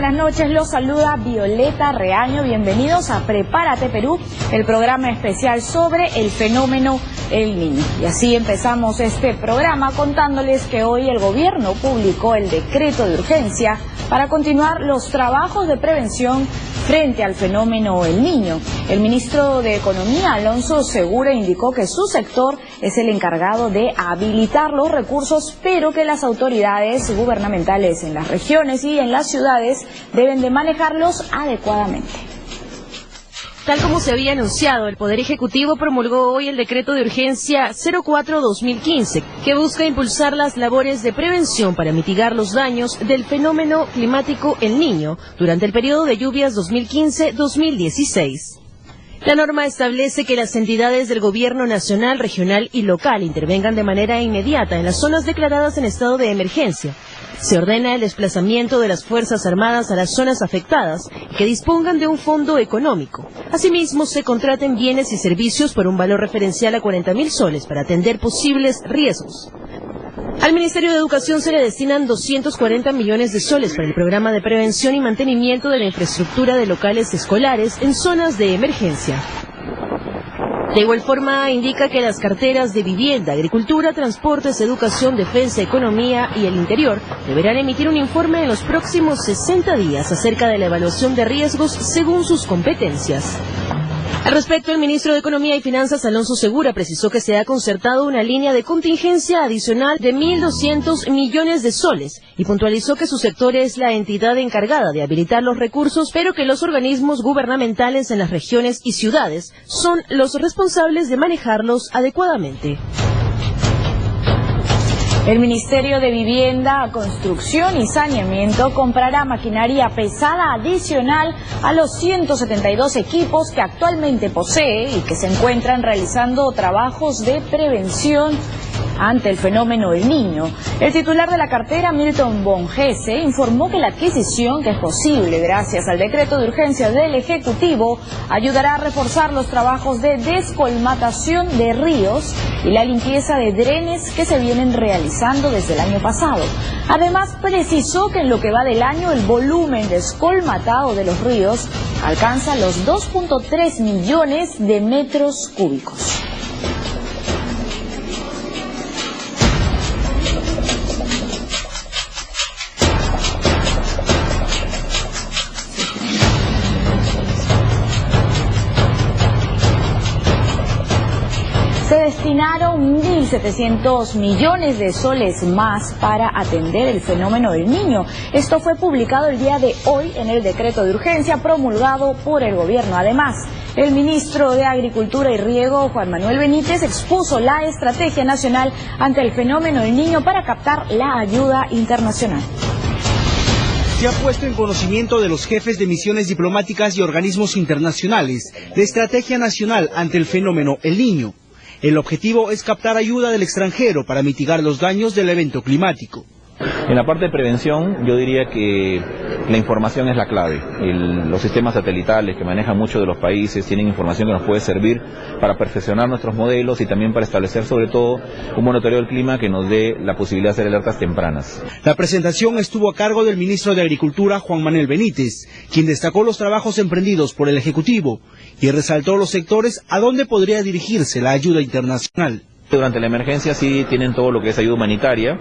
buenas noches, los saluda Violeta Reaño. Bienvenidos a Prepárate Perú, el programa especial sobre el fenómeno El Niño. Y así empezamos este programa contándoles que hoy el gobierno publicó el decreto de urgencia para continuar los trabajos de prevención frente al fenómeno El Niño. El ministro de Economía, Alonso Segura, indicó que su sector es el encargado de habilitar los recursos, pero que las autoridades gubernamentales en las regiones y en las ciudades deben de manejarlos adecuadamente. Tal como se había anunciado, el Poder Ejecutivo promulgó hoy el decreto de urgencia 04-2015, que busca impulsar las labores de prevención para mitigar los daños del fenómeno climático El Niño durante el periodo de lluvias 2015-2016. La norma establece que las entidades del gobierno nacional, regional y local intervengan de manera inmediata en las zonas declaradas en estado de emergencia. Se ordena el desplazamiento de las Fuerzas Armadas a las zonas afectadas y que dispongan de un fondo económico. Asimismo, se contraten bienes y servicios por un valor referencial a 40.000 soles para atender posibles riesgos. Al Ministerio de Educación se le destinan 240 millones de soles para el programa de prevención y mantenimiento de la infraestructura de locales escolares en zonas de emergencia. De igual forma, indica que las carteras de vivienda, agricultura, transportes, educación, defensa, economía y el interior deberán emitir un informe en los próximos 60 días acerca de la evaluación de riesgos según sus competencias. Al respecto, el ministro de Economía y Finanzas, Alonso Segura, precisó que se ha concertado una línea de contingencia adicional de 1.200 millones de soles y puntualizó que su sector es la entidad encargada de habilitar los recursos, pero que los organismos gubernamentales en las regiones y ciudades son los responsables de manejarlos adecuadamente. El Ministerio de Vivienda, Construcción y Saneamiento comprará maquinaria pesada adicional a los 172 equipos que actualmente posee y que se encuentran realizando trabajos de prevención ante el fenómeno El Niño. El titular de la cartera, Milton Bongese, informó que la adquisición, que es posible gracias al decreto de urgencia del Ejecutivo, ayudará a reforzar los trabajos de descolmatación de ríos y la limpieza de drenes que se vienen realizando desde el año pasado. Además, precisó que en lo que va del año el volumen descolmatado de los ríos alcanza los 2.3 millones de metros cúbicos. Se destinaron 1.700 millones de soles más para atender el fenómeno del Niño. Esto fue publicado el día de hoy en el decreto de urgencia promulgado por el gobierno. Además, el ministro de Agricultura y Riego, Juan Manuel Benítez, expuso la estrategia nacional ante el fenómeno del Niño para captar la ayuda internacional. Se ha puesto en conocimiento de los jefes de misiones diplomáticas y organismos internacionales la estrategia nacional ante el fenómeno El Niño. El objetivo es captar ayuda del extranjero para mitigar los daños del evento climático. En la parte de prevención, yo diría que la información es la clave. Los sistemas satelitales que manejan muchos de los países tienen información que nos puede servir para perfeccionar nuestros modelos y también para establecer sobre todo un monitoreo del clima que nos dé la posibilidad de hacer alertas tempranas. La presentación estuvo a cargo del ministro de Agricultura, Juan Manuel Benítez, quien destacó los trabajos emprendidos por el Ejecutivo y resaltó los sectores a donde podría dirigirse la ayuda internacional. Durante la emergencia sí tienen todo lo que es ayuda humanitaria,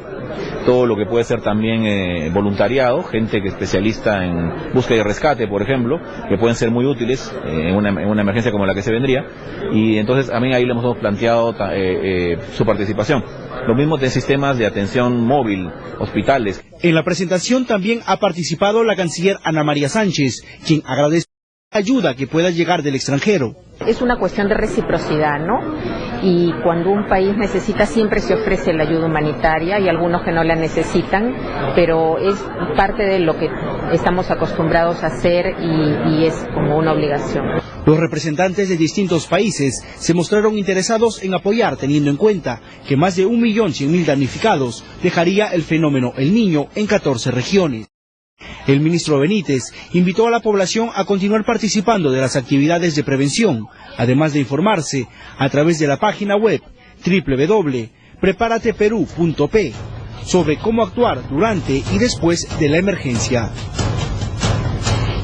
todo lo que puede ser también voluntariado, gente que es especialista en búsqueda y rescate, por ejemplo, que pueden ser muy útiles en una emergencia como la que se vendría, y entonces también ahí le hemos planteado su participación. Lo mismo de sistemas de atención móvil, hospitales. En la presentación también ha participado la canciller Ana María Sánchez, quien agradece la ayuda que pueda llegar del extranjero. Es una cuestión de reciprocidad, ¿no? Y cuando un país necesita, siempre se ofrece la ayuda humanitaria. Hay algunos que no la necesitan, pero es parte de lo que estamos acostumbrados a hacer y es como una obligación. Los representantes de distintos países se mostraron interesados en apoyar, teniendo en cuenta que más de 1.100.000 damnificados dejaría el fenómeno El Niño en 14 regiones. El ministro Benítez invitó a la población a continuar participando de las actividades de prevención, además de informarse a través de la página web www.preparateperú.p sobre cómo actuar durante y después de la emergencia.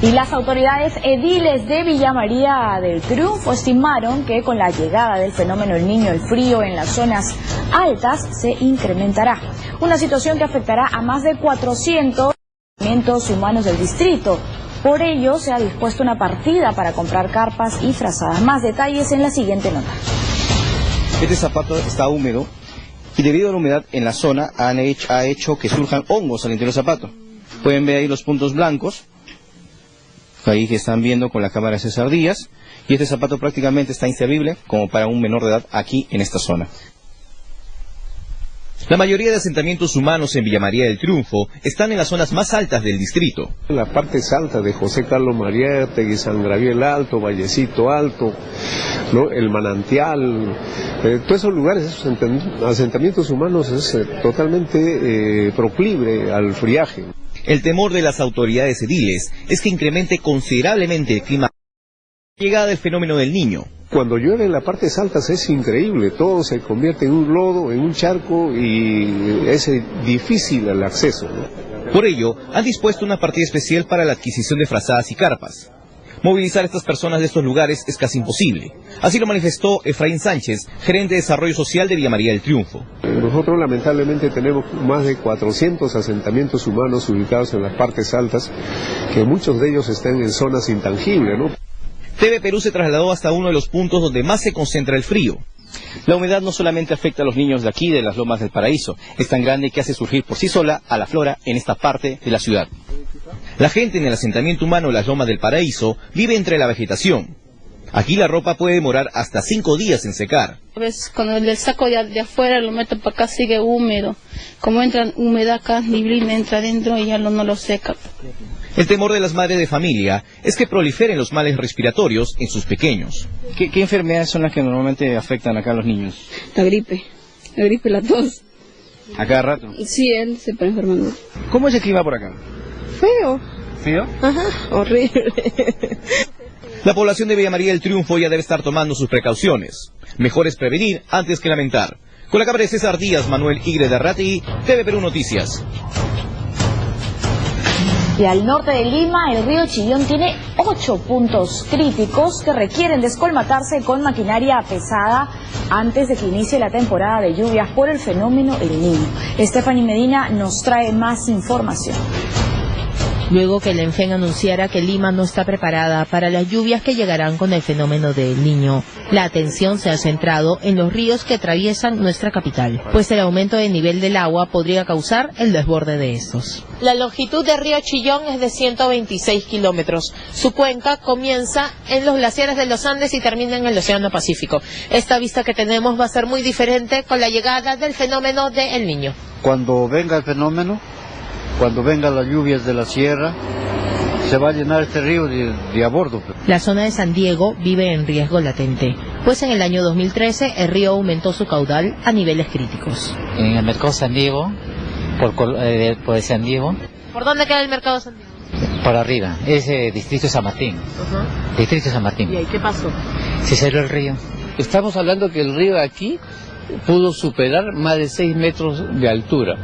Y las autoridades ediles de Villa María del Triunfo estimaron que con la llegada del fenómeno El Niño, el frío en las zonas altas se incrementará. Una situación que afectará a más de 400 asentamientos humanos del distrito. Por ello se ha dispuesto una partida para comprar carpas y frazadas. Más detalles en la siguiente nota. Este zapato está húmedo y debido a la humedad en la zona ha hecho que surjan hongos al interior del zapato. Pueden ver ahí los puntos blancos, ahí que están viendo con la cámara César Díaz, y este zapato prácticamente está inservible como para un menor de edad aquí en esta zona. La mayoría de asentamientos humanos en Villa María del Triunfo están en las zonas más altas del distrito. En las partes altas de José Carlos Mariátegui, San Gabriel Alto, Vallecito Alto, ¿no? El Manantial, todos esos lugares, esos asentamientos humanos es totalmente proclive al friaje. El temor de las autoridades ediles es que incremente considerablemente el clima con la llegada del fenómeno del Niño. Cuando llueve en las partes altas es increíble, todo se convierte en un lodo, en un charco y es difícil el acceso, ¿no? Por ello, han dispuesto una partida especial para la adquisición de frazadas y carpas. Movilizar a estas personas de estos lugares es casi imposible. Así lo manifestó Efraín Sánchez, gerente de Desarrollo Social de Villa María del Triunfo. Nosotros lamentablemente tenemos más de 400 asentamientos humanos ubicados en las partes altas, que muchos de ellos están en zonas intangibles, ¿no? TV Perú se trasladó hasta uno de los puntos donde más se concentra el frío. La humedad no solamente afecta a los niños de aquí, de las Lomas del Paraíso, es tan grande que hace surgir por sí sola a la flora en esta parte de la ciudad. La gente en el asentamiento humano Las Lomas del Paraíso vive entre la vegetación. Aquí la ropa puede demorar hasta 5 días en secar. A veces cuando le saco de afuera, lo meto para acá, sigue húmedo. Como entra humedad acá, neblina entra adentro y ya no lo seca. El temor de las madres de familia es que proliferen los males respiratorios en sus pequeños. ¿Qué enfermedades son las que normalmente afectan acá a los niños? La gripe, la tos. ¿A cada rato? Sí, él se puede enfermar. ¿Cómo es el clima por acá? Feo. ¿Feo? Ajá, horrible. La población de Villa María del Triunfo ya debe estar tomando sus precauciones. Mejor es prevenir antes que lamentar. Con la cámara de César Díaz, Manuel Igre de Arrati, TV Perú Noticias. Y al norte de Lima, el río Chillón tiene 8 puntos críticos que requieren descolmatarse con maquinaria pesada antes de que inicie la temporada de lluvias por el fenómeno El Niño. Stephanie Medina nos trae más información. Luego que el ENFEN anunciara que Lima no está preparada para las lluvias que llegarán con el fenómeno del Niño, la atención se ha centrado en los ríos que atraviesan nuestra capital, pues el aumento del nivel del agua podría causar el desborde de estos. La longitud del río Chillón es de 126 kilómetros. Su cuenca comienza en los glaciares de los Andes y termina en el Océano Pacífico. Esta vista que tenemos va a ser muy diferente con la llegada del fenómeno del Niño. Cuando venga el fenómeno, cuando vengan las lluvias de la sierra, se va a llenar este río de a bordo. La zona de San Diego vive en riesgo latente, pues en el año 2013 el río aumentó su caudal a niveles críticos. En el mercado San Diego, por San Diego. ¿Por dónde queda el mercado San Diego? Para arriba, es distrito San Martín. Distrito San Martín. ¿Y ahí qué pasó? Se cerró el río. Estamos hablando que el río aquí pudo superar más de 6 metros de altura.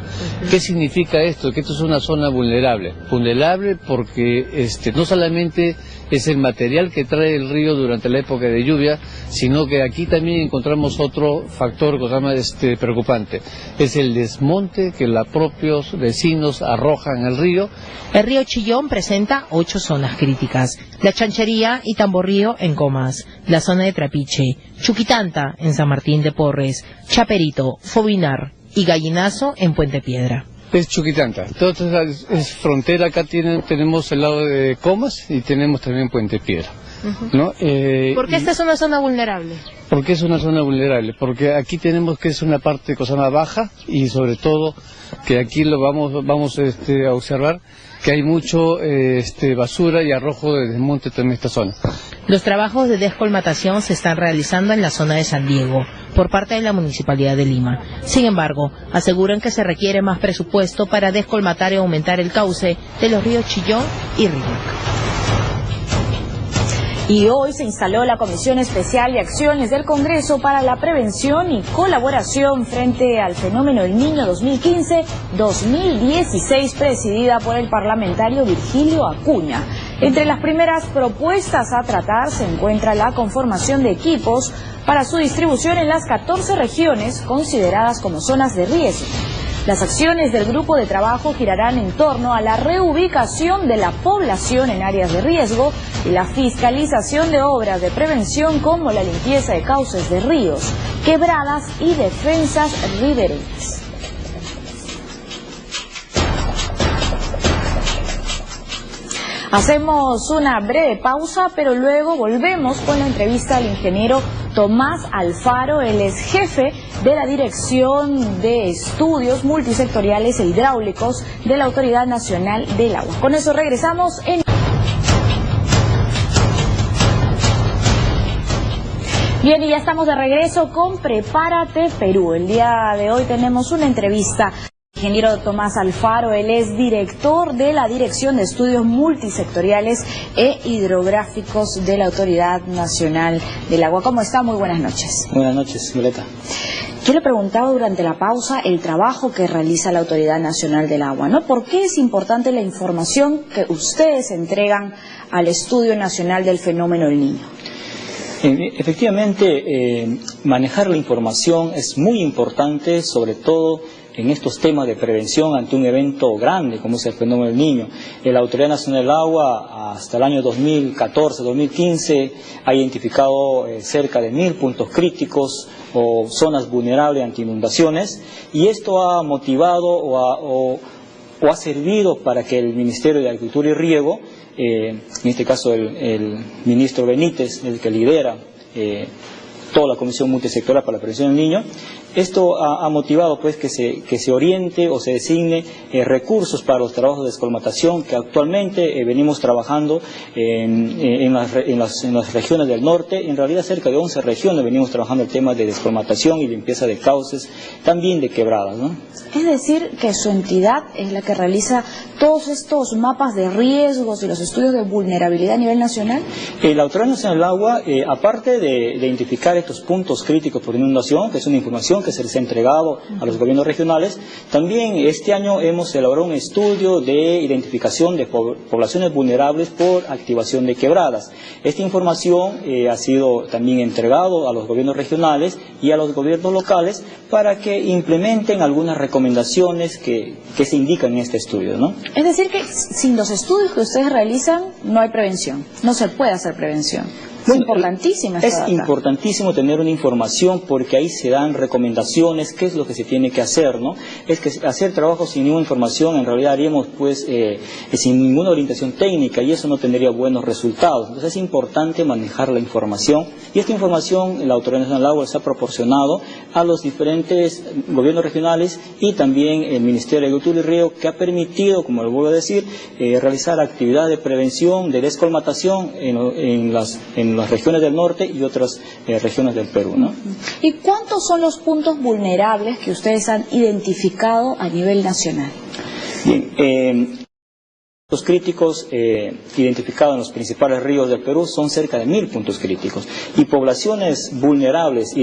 ¿Qué significa esto? Que esto es una zona vulnerable. Vulnerable porque no solamente es el material que trae el río durante la época de lluvia, sino que aquí también encontramos otro factor que se llama preocupante. Es el desmonte que los propios vecinos arrojan al río. El río Chillón presenta 8 zonas críticas: La Chanchería y Tamborrío en Comas, la zona de Trapiche, Chuquitanta en San Martín de Porres, Chaperito, Fobinar y Gallinazo en Puente Piedra. Es Chuquitanta. Entonces es frontera, acá tenemos el lado de Comas y tenemos también Puente Piedra. ¿No? ¿Por qué esta es una zona vulnerable? ¿Por qué es una zona vulnerable? Porque aquí tenemos que es una parte cosa más baja y sobre todo que aquí lo vamos a observar que hay mucho basura y arrojo de desmonte en esta zona. Los trabajos de descolmatación se están realizando en la zona de San Diego por parte de la Municipalidad de Lima. Sin embargo, aseguran que se requiere más presupuesto para descolmatar y aumentar el cauce de los ríos Chillón y Rímac. Y hoy se instaló la Comisión Especial de Acciones del Congreso para la Prevención y Colaboración frente al fenómeno El Niño 2015-2016, presidida por el parlamentario Virgilio Acuña. Entre las primeras propuestas a tratar se encuentra la conformación de equipos para su distribución en las 14 regiones consideradas como zonas de riesgo. Las acciones del grupo de trabajo girarán en torno a la reubicación de la población en áreas de riesgo y la fiscalización de obras de prevención como la limpieza de cauces de ríos, quebradas y defensas ribereñas. Hacemos una breve pausa, pero luego volvemos con la entrevista al ingeniero Tomás Alfaro. Él es jefe de la Dirección de Estudios Multisectoriales e Hidráulicos de la Autoridad Nacional del Agua. Con eso regresamos en... Bien, y ya estamos de regreso con Prepárate Perú. El día de hoy tenemos una entrevista. Ingeniero Tomás Alfaro, él es director de la Dirección de Estudios Multisectoriales e Hidrográficos de la Autoridad Nacional del Agua. ¿Cómo está? Muy buenas noches. Buenas noches, Violeta. Yo le preguntaba durante la pausa el trabajo que realiza la Autoridad Nacional del Agua, ¿no? ¿Por qué es importante la información que ustedes entregan al Estudio Nacional del Fenómeno del Niño? Efectivamente, manejar la información es muy importante, sobre todo en estos temas de prevención ante un evento grande como es el fenómeno del Niño. La Autoridad Nacional del Agua hasta el año 2014-2015 ha identificado cerca de 1000 puntos críticos o zonas vulnerables ante inundaciones, y esto ha motivado o ha servido para que el Ministerio de Agricultura y Riego, en este caso el ministro Benítez, el que lidera toda la Comisión Multisectorial para la Prevención del Niño, esto ha motivado pues que se oriente o se designe recursos para los trabajos de descolmatación que actualmente venimos trabajando en las regiones del norte. En realidad cerca de 11 regiones venimos trabajando el tema de descolmatación y limpieza de cauces, también de quebradas, ¿no? Es decir, que su entidad es la que realiza todos estos mapas de riesgos y los estudios de vulnerabilidad a nivel nacional. La Autoridad Nacional del Agua, aparte de identificar estos puntos críticos por inundación, que es una información que se les ha entregado a los gobiernos regionales, también este año hemos elaborado un estudio de identificación de poblaciones vulnerables por activación de quebradas. Esta información ha sido también entregado a los gobiernos regionales y a los gobiernos locales para que implementen algunas recomendaciones que se indican en este estudio, ¿no? Es decir, que sin los estudios que ustedes realizan no hay prevención, no se puede hacer prevención. Bueno, es importantísimo tener una información, porque ahí se dan recomendaciones, qué es lo que se tiene que hacer, ¿no? Es que hacer trabajo sin ninguna información en realidad haríamos pues sin ninguna orientación técnica, y eso no tendría buenos resultados. Entonces es importante manejar la información, y esta información la Autoridad Nacional del Agua se ha proporcionado a los diferentes gobiernos regionales y también el Ministerio de Agricultura y Riego, que ha permitido, como lo vuelvo a decir, realizar actividades de prevención, de descolmatación en las regiones del norte y otras regiones del Perú, ¿no? ¿Y cuántos son los puntos vulnerables que ustedes han identificado a nivel nacional? Bien, los críticos identificados en los principales ríos del Perú son cerca de 1000 puntos críticos, y poblaciones vulnerables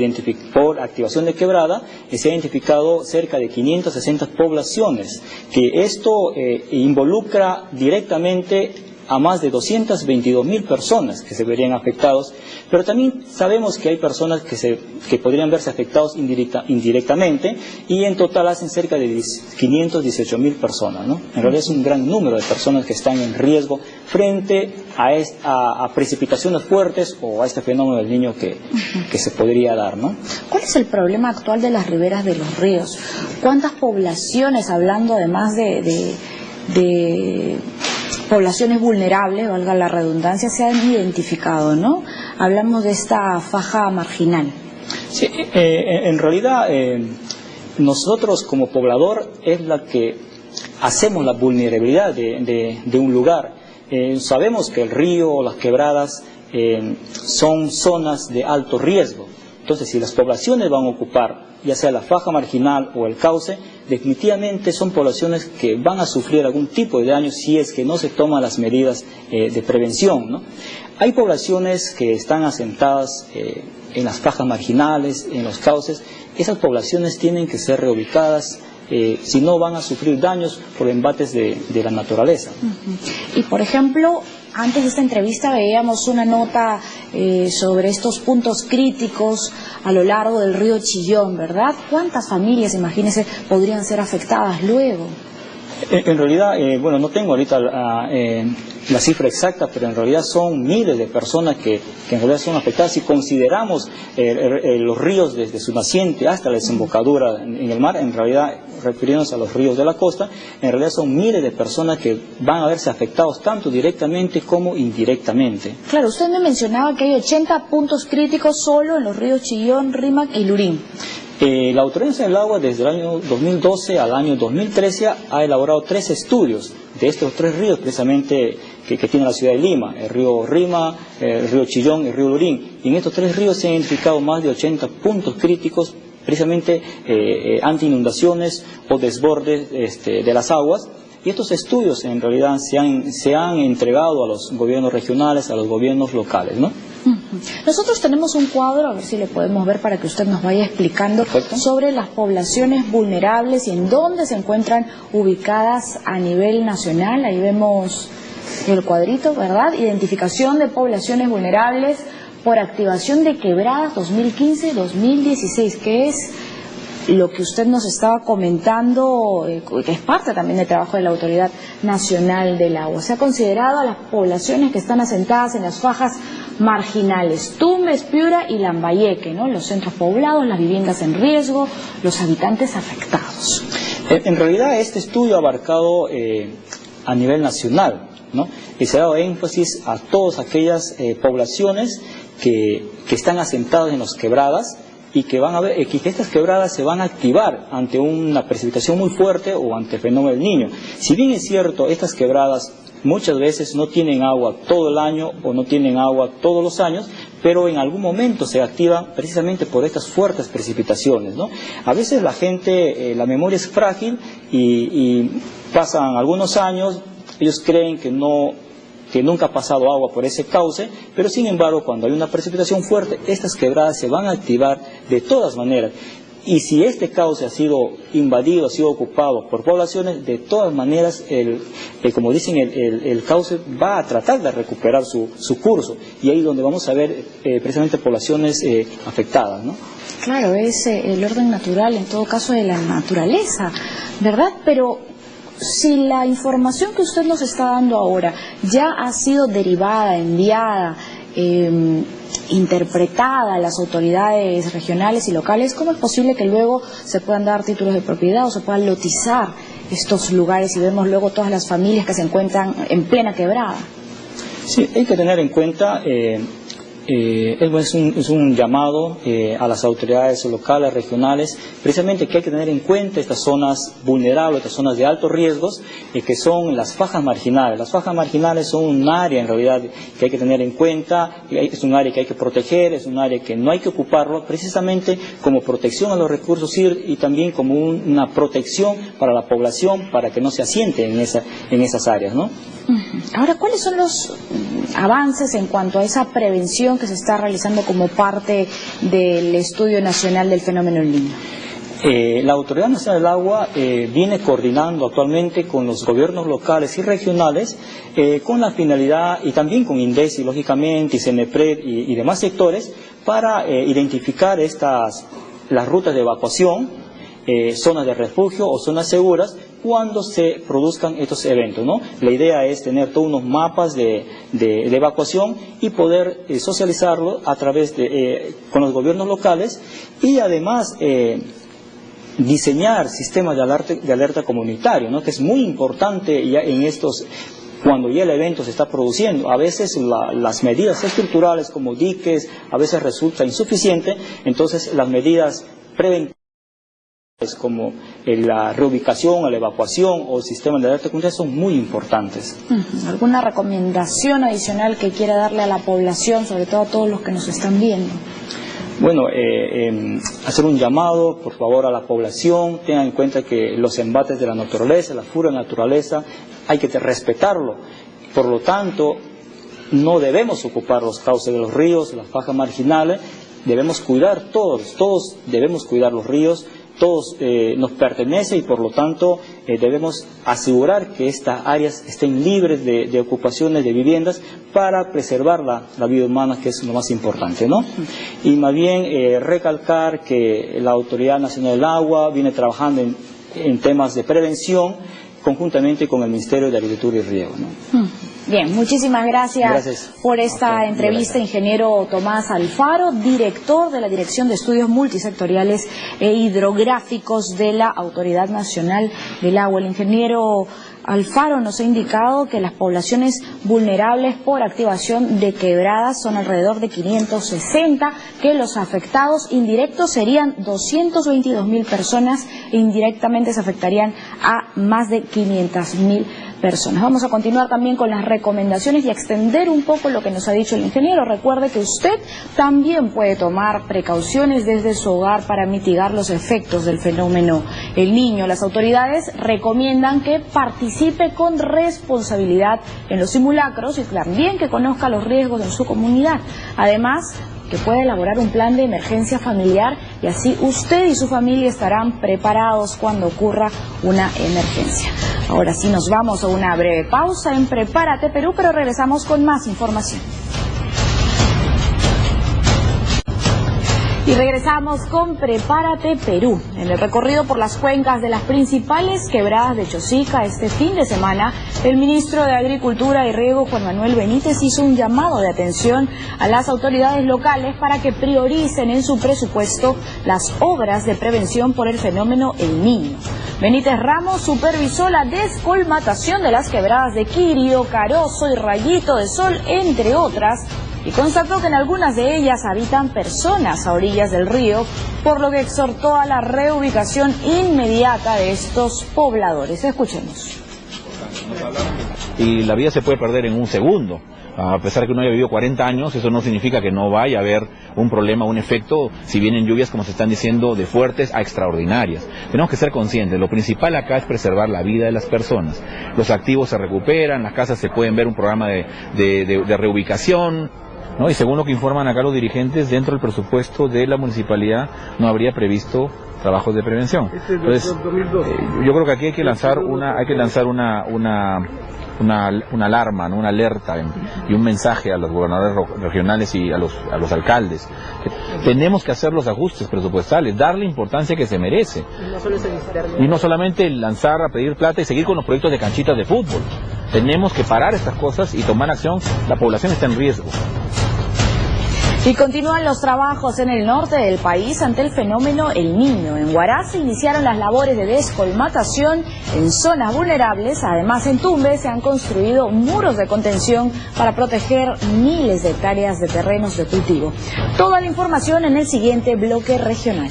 por activación de quebrada se ha identificado cerca de 560 poblaciones, que esto involucra directamente a más de 222.000 personas que se verían afectados, pero también sabemos que hay personas que podrían verse afectados indirectamente, y en total hacen cerca de 518.000 personas, ¿no? En realidad es un gran número de personas que están en riesgo frente a precipitaciones fuertes o a este fenómeno del Niño que se podría dar, ¿no? ¿Cuál es el problema actual de las riberas de los ríos? ¿Cuántas poblaciones, hablando además de poblaciones vulnerables, valga la redundancia, se han identificado, ¿no? Hablamos de esta faja marginal. Sí, en realidad nosotros como poblador es la que hacemos la vulnerabilidad de un lugar. Sabemos que el río o las quebradas son zonas de alto riesgo. Entonces, si las poblaciones van a ocupar ya sea la faja marginal o el cauce, definitivamente son poblaciones que van a sufrir algún tipo de daño si es que no se toman las medidas de prevención, ¿no? Hay poblaciones que están asentadas en las fajas marginales, en los cauces. Esas poblaciones tienen que ser reubicadas si no van a sufrir daños por embates de la naturaleza. Y por ejemplo, antes de esta entrevista veíamos una nota sobre estos puntos críticos a lo largo del río Chillón, ¿verdad? ¿Cuántas familias, imagínense, podrían ser afectadas luego? En realidad, bueno, no tengo ahorita la cifra exacta, pero en realidad son miles de personas que en realidad son afectadas. Si consideramos los ríos desde su naciente hasta la desembocadura en el mar, en realidad, refiriéndonos a los ríos de la costa, en realidad son miles de personas que van a verse afectados tanto directamente como indirectamente. Claro, usted me mencionaba que hay 80 puntos críticos solo en los ríos Chillón, Rímac y Lurín. La Autoridad Nacional del Agua desde el año 2012 al año 2013 ha elaborado 3 estudios de estos 3 ríos precisamente que tiene la ciudad de Lima, el río Rímac, el río Chillón y el río Lurín. Y en estos 3 ríos se han identificado más de 80 puntos críticos precisamente ante inundaciones o desbordes de las aguas. Y estos estudios en realidad se han entregado a los gobiernos regionales, a los gobiernos locales, ¿no? Nosotros tenemos un cuadro, a ver si le podemos ver para que usted nos vaya explicando sobre las poblaciones vulnerables y en dónde se encuentran ubicadas a nivel nacional. Ahí vemos el cuadrito, ¿verdad? Identificación de poblaciones vulnerables por activación de quebradas 2015-2016, que es lo que usted nos estaba comentando, que es parte también del trabajo de la Autoridad Nacional del Agua. Se ha considerado a las poblaciones que están asentadas en las fajas marginales, Tumbes, Piura y Lambayeque, ¿no? Los centros poblados, las viviendas en riesgo, los habitantes afectados. En realidad este estudio ha abarcado a nivel nacional, ¿no? Y se ha dado énfasis a todas aquellas poblaciones que están asentadas en las quebradas y que van a ver que estas quebradas se van a activar ante una precipitación muy fuerte o ante el fenómeno del Niño. Si bien es cierto, estas quebradas muchas veces no tienen agua todo el año o no tienen agua todos los años, pero en algún momento se activan precisamente por estas fuertes precipitaciones, ¿no? A veces la gente, la memoria es frágil y pasan algunos años, ellos creen que nunca ha pasado agua por ese cauce, pero sin embargo cuando hay una precipitación fuerte, estas quebradas se van a activar de todas maneras. Y si este cauce ha sido invadido, ha sido ocupado por poblaciones, de todas maneras, como dicen, el cauce va a tratar de recuperar su curso. Y ahí es donde vamos a ver precisamente poblaciones afectadas, ¿no? Claro, es el orden natural, en todo caso, de la naturaleza, ¿verdad? Pero si la información que usted nos está dando ahora ya ha sido derivada, enviada, interpretada a las autoridades regionales y locales, ¿cómo es posible que luego se puedan dar títulos de propiedad o se puedan lotizar estos lugares y vemos luego todas las familias que se encuentran en plena quebrada? Sí, hay que tener en cuenta, es un llamado a las autoridades locales, regionales, precisamente que hay que tener en cuenta estas zonas vulnerables, estas zonas de altos riesgos, que son las fajas marginales. Las fajas marginales son un área en realidad que hay que tener en cuenta, es un área que hay que proteger, es un área que no hay que ocuparlo, precisamente como protección a los recursos y también como una protección para la población, para que no se asiente en esas áreas, ¿no? Ahora, ¿cuáles son los avances en cuanto a esa prevención que se está realizando como parte del Estudio Nacional del Fenómeno del Niño? La Autoridad Nacional del Agua viene coordinando actualmente con los gobiernos locales y regionales con la finalidad, y también con INDECI, lógicamente, y CENEPRED y demás sectores, para identificar las rutas de evacuación, zonas de refugio o zonas seguras cuando se produzcan estos eventos, ¿no? La idea es tener todos unos mapas de evacuación y poder socializarlo a través con los gobiernos locales y además diseñar sistemas de alerta comunitario, ¿no? Que es muy importante ya en cuando ya el evento se está produciendo. A veces las medidas estructurales como diques a veces resulta insuficiente, entonces las medidas preventivas como la reubicación, la evacuación o el sistema de alerta comunitaria son muy importantes. ¿Alguna recomendación adicional que quiera darle a la población, sobre todo a todos los que nos están viendo? Bueno, hacer un llamado, por favor, a la población. Tengan en cuenta que los embates de la naturaleza, la furia de la naturaleza, hay que respetarlo. Por lo tanto, no debemos ocupar los cauces de los ríos, las fajas marginales. Debemos cuidar todos debemos cuidar los ríos. todos nos pertenece y por lo tanto debemos asegurar que estas áreas estén libres de ocupaciones de viviendas para preservar la vida humana, que es lo más importante, ¿no? Y más bien recalcar que la Autoridad Nacional del Agua viene trabajando en temas de prevención conjuntamente con el Ministerio de Agricultura y Riego, ¿no? Bien, muchísimas gracias por esta entrevista, ingeniero Tomás Alfaro, director de la Dirección de Estudios Multisectoriales e Hidrográficos de la Autoridad Nacional del Agua. El ingeniero Alfaro nos ha indicado que las poblaciones vulnerables por activación de quebradas son alrededor de 560, que los afectados indirectos serían 222.000 personas e indirectamente se afectarían a más de 500.000 personas. Vamos a continuar también con las recomendaciones y extender un poco lo que nos ha dicho el ingeniero. Recuerde que usted también puede tomar precauciones desde su hogar para mitigar los efectos del fenómeno El Niño. Las autoridades recomiendan que participe con responsabilidad en los simulacros y también que conozca los riesgos en su comunidad. Además, que pueda elaborar un plan de emergencia familiar y así usted y su familia estarán preparados cuando ocurra una emergencia. Ahora sí nos vamos a una breve pausa en Prepárate Perú, pero regresamos con más información. Y regresamos con Prepárate Perú. En el recorrido por las cuencas de las principales quebradas de Chosica este fin de semana, el ministro de Agricultura y Riego, Juan Manuel Benítez, hizo un llamado de atención a las autoridades locales para que prioricen en su presupuesto las obras de prevención por el fenómeno El Niño. Benítez Ramos supervisó la descolmatación de las quebradas de Quirio, Carozo y Rayito de Sol, entre otras, y constató que en algunas de ellas habitan personas a orillas del río, por lo que exhortó a la reubicación inmediata de estos pobladores. Escuchemos. Y la vida se puede perder en un segundo. A pesar de que uno haya vivido 40 años, eso no significa que no vaya a haber un problema, un efecto, si vienen lluvias, como se están diciendo, de fuertes a extraordinarias. Tenemos que ser conscientes, lo principal acá es preservar la vida de las personas. Los activos se recuperan, las casas se pueden ver un programa de reubicación, ¿no? Y según lo que informan acá los dirigentes, dentro del presupuesto de la municipalidad no habría previsto trabajos de prevención. Entonces, yo creo que aquí hay que lanzar una alarma, ¿no? Una alerta y un mensaje a los gobernadores regionales y a los alcaldes. Tenemos que hacer los ajustes presupuestales, darle importancia que se merece. Y no solamente lanzar a pedir plata y seguir con los proyectos de canchitas de fútbol. Tenemos que parar estas cosas y tomar acción. La población está en riesgo. Y continúan los trabajos en el norte del país ante el fenómeno El Niño. En Huaraz se iniciaron las labores de descolmatación en zonas vulnerables. Además, en Tumbes se han construido muros de contención para proteger miles de hectáreas de terrenos de cultivo. Toda la información en el siguiente bloque regional.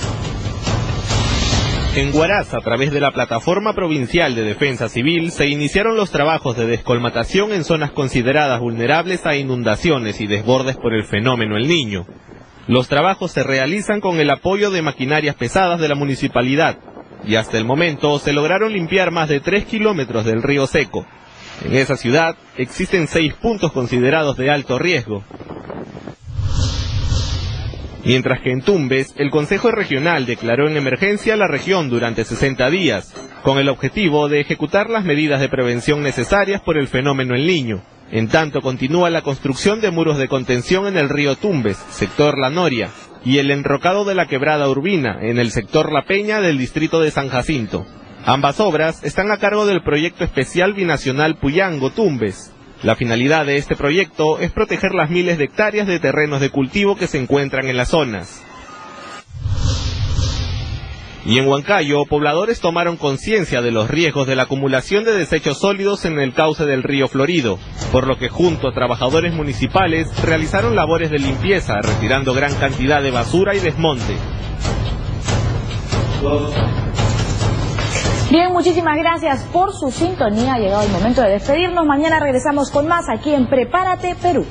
En Huaraz, a través de la Plataforma Provincial de Defensa Civil, se iniciaron los trabajos de descolmatación en zonas consideradas vulnerables a inundaciones y desbordes por el fenómeno El Niño. Los trabajos se realizan con el apoyo de maquinarias pesadas de la municipalidad, y hasta el momento se lograron limpiar más de 3 kilómetros del río seco. En esa ciudad existen 6 puntos considerados de alto riesgo. Mientras que en Tumbes, el Consejo Regional declaró en emergencia la región durante 60 días, con el objetivo de ejecutar las medidas de prevención necesarias por el fenómeno El Niño. En tanto, continúa la construcción de muros de contención en el río Tumbes, sector La Noria, y el enrocado de la quebrada Urbina, en el sector La Peña del distrito de San Jacinto. Ambas obras están a cargo del proyecto especial binacional Puyango-Tumbes. La finalidad de este proyecto es proteger las miles de hectáreas de terrenos de cultivo que se encuentran en las zonas. Y en Huancayo, pobladores tomaron conciencia de los riesgos de la acumulación de desechos sólidos en el cauce del río Florido, por lo que junto a trabajadores municipales realizaron labores de limpieza, retirando gran cantidad de basura y desmonte. Bien, muchísimas gracias por su sintonía. Ha llegado el momento de despedirnos. Mañana regresamos con más aquí en Prepárate Perú.